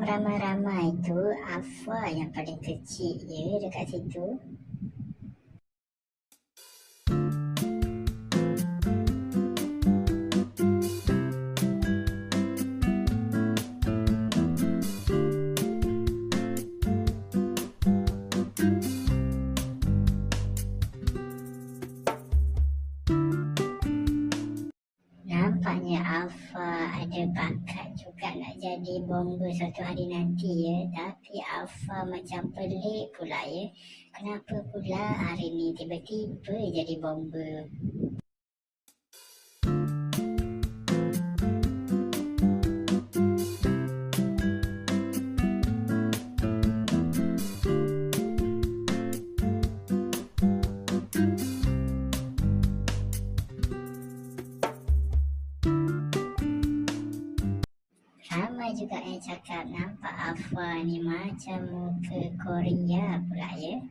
dalam ramai-ramai tu, Alpha yang paling kecil je dekat situ. Nampaknya Alpha ada bakat juga nak jadi bomber suatu hari nanti ya. Tapi Alpha macam pelik pula ya. Kenapa pula hari ni tiba-tiba jadi bomber? Ramai juga yang cakap nampak Alpha ni macam muka Korea pula ya.